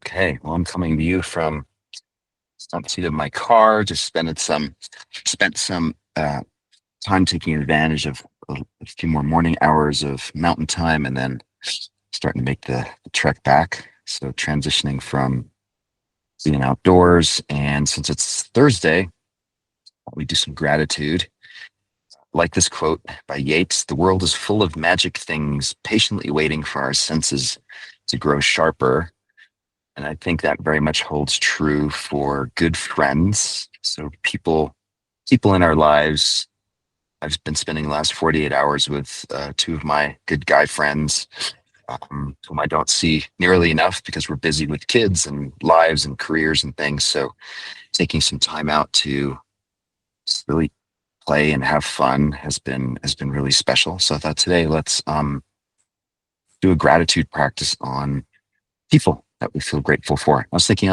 Okay, well, I'm coming to you from the front seat of my car. Just spent some time taking advantage of a few more morning hours of mountain time, and then starting to make the trek back. So transitioning from being outdoors, and since it's Thursday, we do some gratitude. Like this quote by Yeats: "The world is full of magic things, patiently waiting for our senses to grow sharper." And I think that very much holds true for good friends. So people in our lives. I've been spending the last 48 hours with two of my good guy friends, whom I don't see nearly enough because we're busy with kids and lives and careers and things. So taking some time out to just really play and have fun has been really special. So I thought today let's do a gratitude practice on people that we feel grateful for. I was thinking,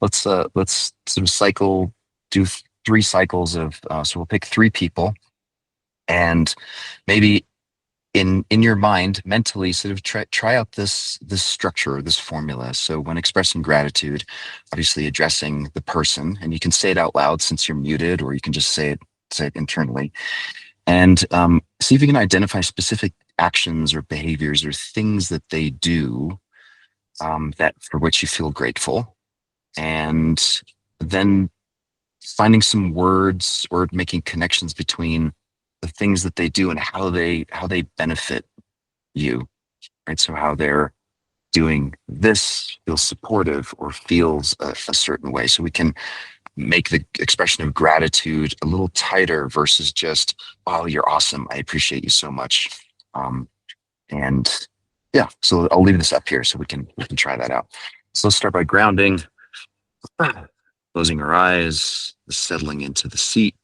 let's sort of do three cycles of. So we'll pick three people, and maybe in your mind, mentally, sort of try out this structure, this formula. So when expressing gratitude, obviously addressing the person, and you can say it out loud since you're muted, or you can just say it internally, and see if you can identify specific actions or behaviors or things that they do, that for which you feel grateful, and then finding some words or making connections between the things that they do and how they benefit you, right? So how they're doing this feels supportive or feels a certain way. So we can make the expression of gratitude a little tighter versus just, "Oh, you're awesome. I appreciate you so much." Um, and yeah, so I'll leave this up here so we can try that out. So let's start by grounding, closing our eyes, settling into the seat,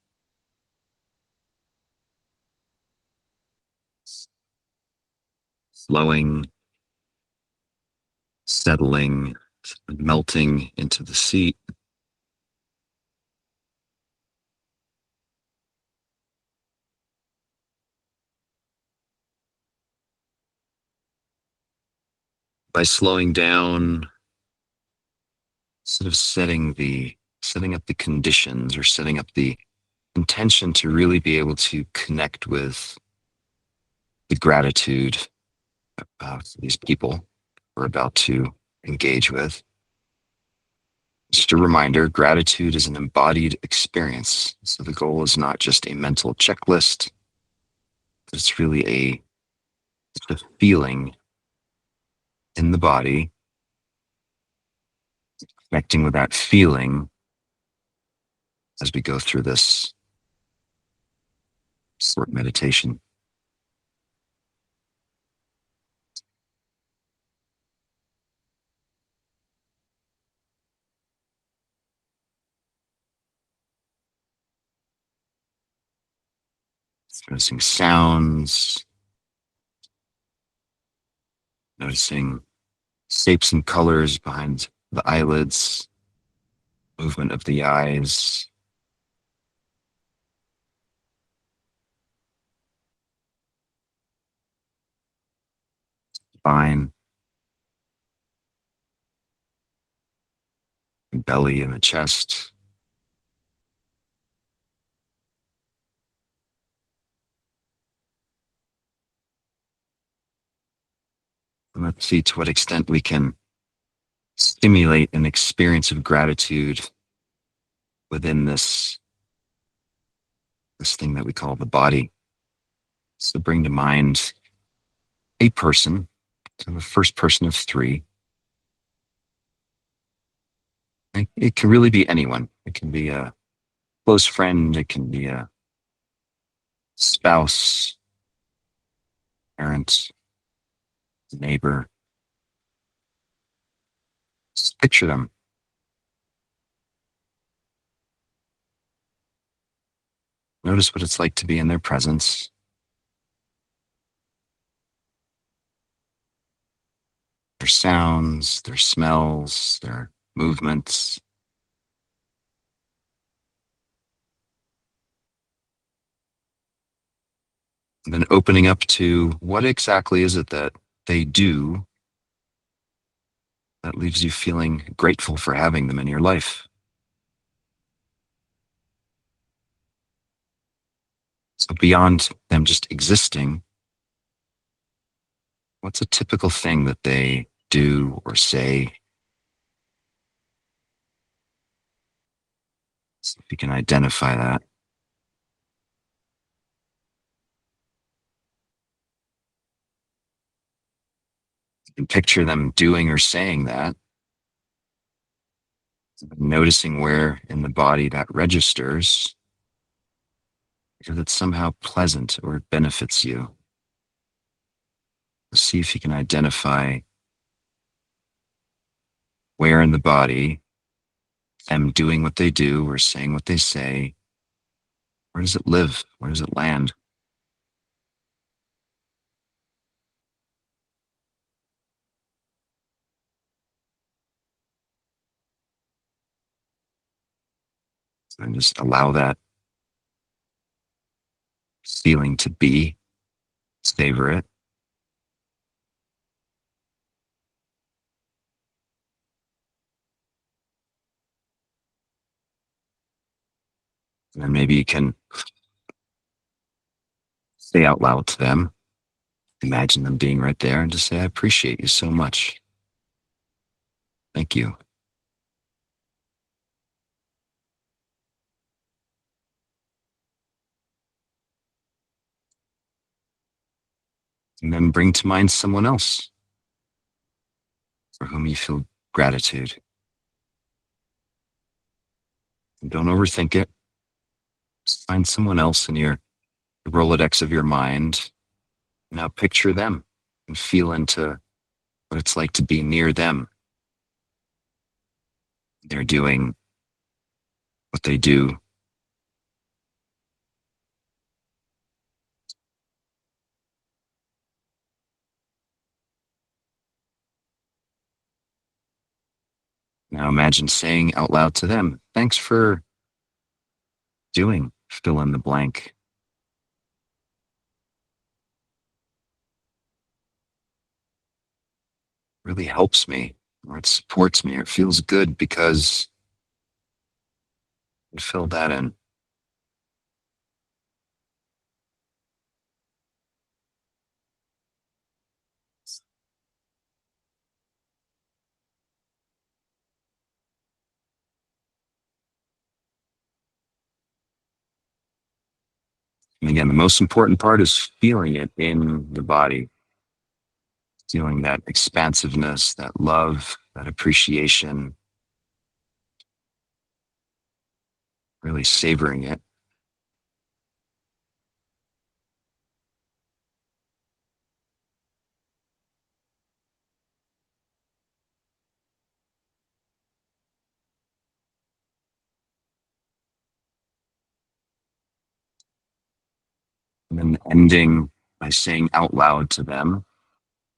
flowing, settling, melting into the seat. By slowing down, sort of setting up the conditions or setting up the intention to really be able to connect with the gratitude for these people we're about to engage with. Just a reminder, gratitude is an embodied experience. So the goal is not just a mental checklist, but it's really it's a feeling in the body, connecting with that feeling as we go through this short meditation. Noticing sounds, noticing shapes and colors behind the eyelids, movement of the eyes, spine, belly, and the chest. And let's see to what extent we can stimulate an experience of gratitude within this thing that we call the body. So bring to mind a person, so the first person of three. It can really be anyone. It can be a close friend. It can be a spouse, parent, neighbor. Just picture them. Notice what it's like to be in their presence, their sounds, their smells, their movements. And then opening up to what exactly is it that they do that leaves you feeling grateful for having them in your life. So beyond them just existing, what's a typical thing that they do or say? See if you can identify that. You can picture them doing or saying that, noticing where in the body that registers, because it's somehow pleasant or it benefits you. See if you can identify where in the body them doing what they do or saying what they say, where does it live? Where does it land? And just allow that feeling to be, savor it. And then maybe you can say out loud to them, imagine them being right there and just say, I appreciate you so much. Thank you. And then bring to mind someone else for whom you feel gratitude. And don't overthink it. Just find someone else in your Rolodex of your mind. Now picture them and feel into what it's like to be near them. They're doing what they do. Now imagine saying out loud to them, thanks for doing, fill in the blank. Really helps me, or it supports me, or it feels good because you filled that in. And again, the most important part is feeling it in the body, feeling that expansiveness, that love, that appreciation, really savoring it. And then ending by saying out loud to them,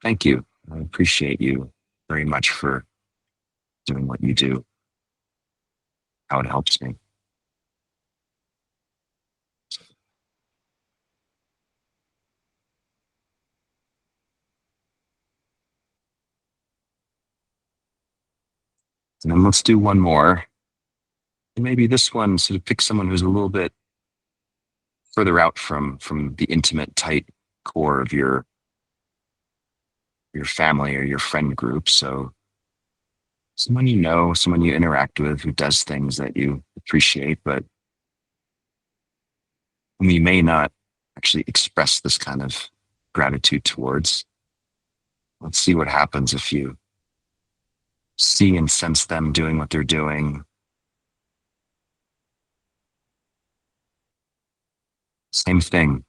thank you. I appreciate you very much for doing what you do, how it helps me. And then let's do one more. And maybe this one, sort of pick someone who's a little bit further out from the intimate, tight core of your family or your friend group. So someone you know, someone you interact with who does things that you appreciate, but whom you may not actually express this kind of gratitude towards. Let's see what happens if you see and sense them doing what they're doing. Same thing,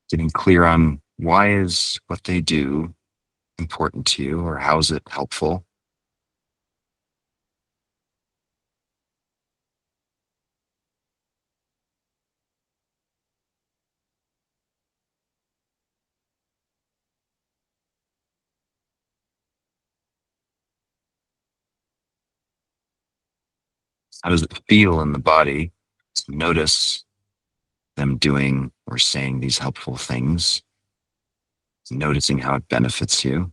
getting clear on why is what they do important to you or how is it helpful. How does it feel in the body to notice them doing or saying these helpful things, noticing how it benefits you.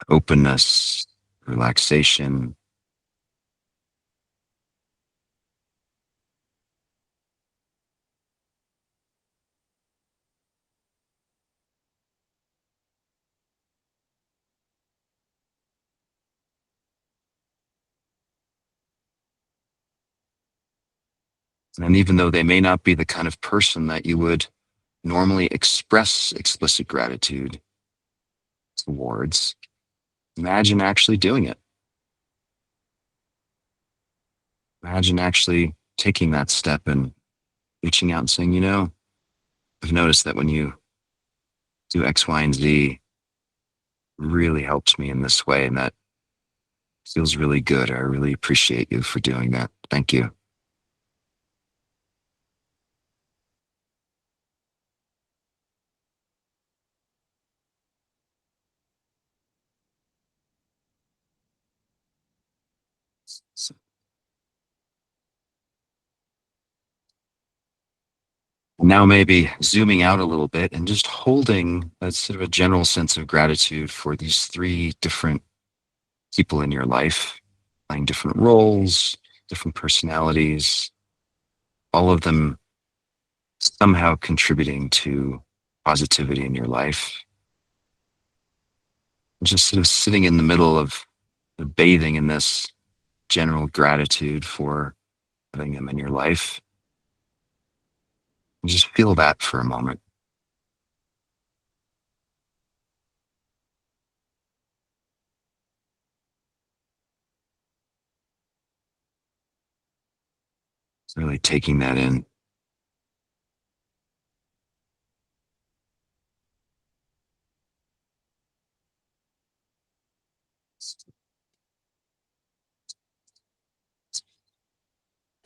openness, relaxation. And even though they may not be the kind of person that you would normally express explicit gratitude towards, imagine actually doing it. Imagine actually taking that step and reaching out and saying, I've noticed that when you do X, Y, and Z, really helps me in this way. And that feels really good. I really appreciate you for doing that. Thank you. So now, maybe zooming out a little bit and just holding a sort of a general sense of gratitude for these three different people in your life, playing different roles, different personalities, all of them somehow contributing to positivity in your life. Just sort of sitting in the middle of bathing in this general gratitude for having them in your life. And just feel that for a moment. Really taking that in.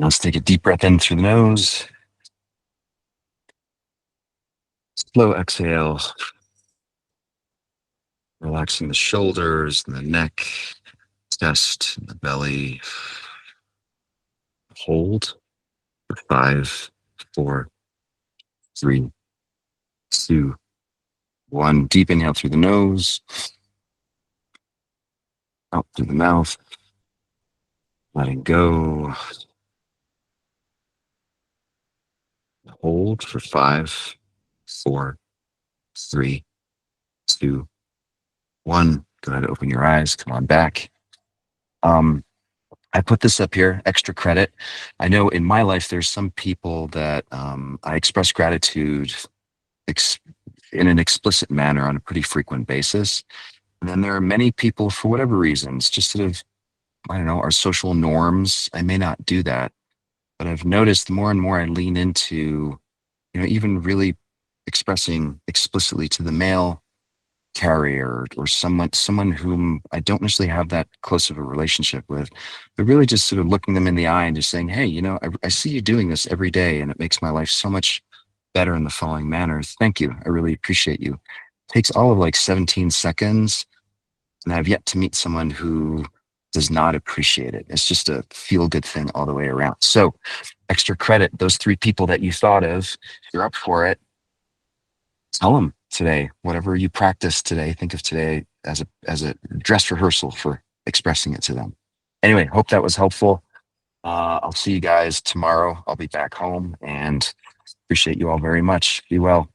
Now let's take a deep breath in through the nose. Slow exhale, relaxing the shoulders and the neck, chest, and the belly. Hold for 5, 4, 3, 2, 1. Deep inhale through the nose, out through the mouth, letting go. Hold for 5, 4, 3, 2, 1. Go ahead and open your eyes. Come on back. I put this up here, extra credit. I know in my life, there's some people that I express gratitude ex- in an explicit manner on a pretty frequent basis. And then there are many people, for whatever reasons, just sort of, I don't know, our social norms. I may not do that, but I've noticed the more and more I lean into, even really expressing explicitly to the male carrier or someone whom I don't necessarily have that close of a relationship with, but really just sort of looking them in the eye and just saying, hey, I see you doing this every day and it makes my life so much better in the following manner. Thank you. I really appreciate you. Takes all of like 17 seconds. And I've yet to meet someone who does not appreciate it. It's just a feel good thing all the way around. So extra credit, those three people that you thought of, if you're up for it, tell them today, whatever you practice today, think of today as a dress rehearsal for expressing it to them. Anyway, hope that was helpful. I'll see you guys tomorrow. I'll be back home and appreciate you all very much. Be well.